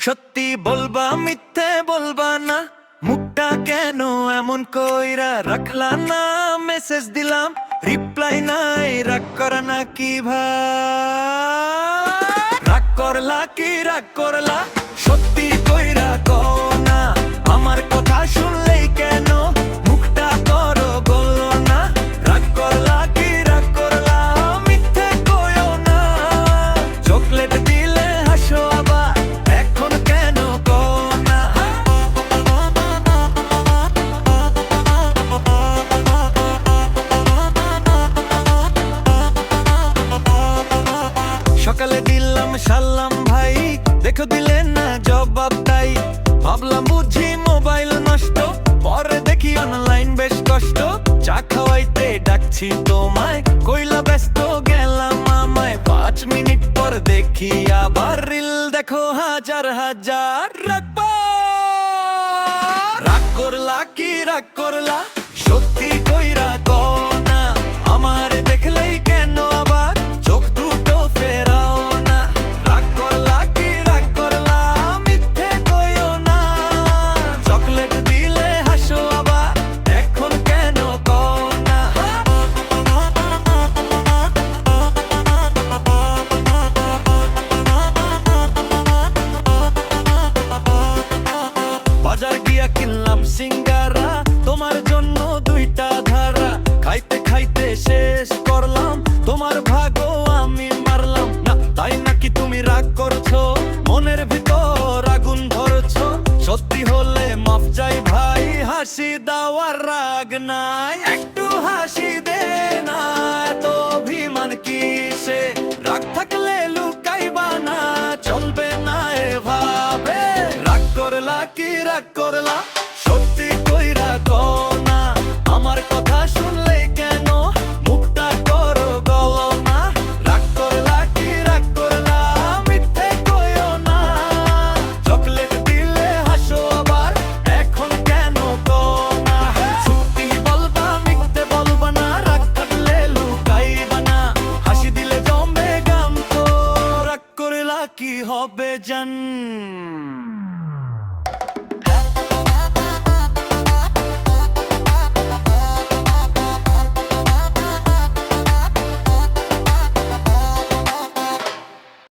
সত্যি বলবা মিথ্যে বলবা না, মুখটা কেন এমন কইরা রাখলা না? মেসেজ দিলাম রিপ্লাই নাই, রাগ করা না কি ভাই? রাগ করলা কি রাগ করলা, সত্যি কইরা কও না। আমার কথা শুনলেই কেন মুখটা করো বলো না? রাগ করলা কি রাগ করলা, মিথ্যে কইও না। চকলেট দিলে হাসো আবার, এখন কেন কও না? সকালে দিলাম সালাম ভাই, দেখো দিলেন না জবাব তাই। ভাবলাম বুঝি মোবাইল নষ্ট, পরে দেখি অনলাইন বেশ কষ্ট। চা খাওয়াইতে ডাকছি তোমায়, কইলা ব্যস্ত গেলাম আমায়। 5 মিনিট পর দেখি আবার রিল দেখো হাজার হাজার। রাগ করলা কি রাগ করলা, সত্যি কইরা কও না। আমার দেখলেই কেন আবার চোখ দুটো ফেরাও না? রাগ করলা কি রাগ করলা, মিথ্যে কইও না। চকলেট দিলে হাসো আবার, এখন কেন কও না? বাজার গিয়া কিনলাম সিঙ্গারা, তোমার জন্য 2টা ধারা। খাইতে খাইতে শেষ করলাম, তোমার ভাগও আমি মারলাম না। তাই নাকি তুমি রাগ করছো, মনের ভিতর আগুন ধরছো? সত্যি হলে মাফ চাই ভাই, হাসি দেওয়ার রাগ নাই। একটু হাসি দে না, এত অভিমান কিসে? রাগ থাকলে লুকাইবা না, চলবে না এভাবে। রাগ করলা কি রাগ করলা, সত্যি কইরা কও না। আমার কথা শুনলেই কেন মুখটা করো গলনা? রাগ করলা কি রাগ করলা, মিথ্যে কইও না। চকলেট দিলে হাসো আবার, এখন কেন কও না? সত্যি বলবা মিথ্যে বলবা না, রাগ থাকলে লুকাইবা না। হাসি দিলে জমবে গাম তো, রাগ করলা কি হবে জান?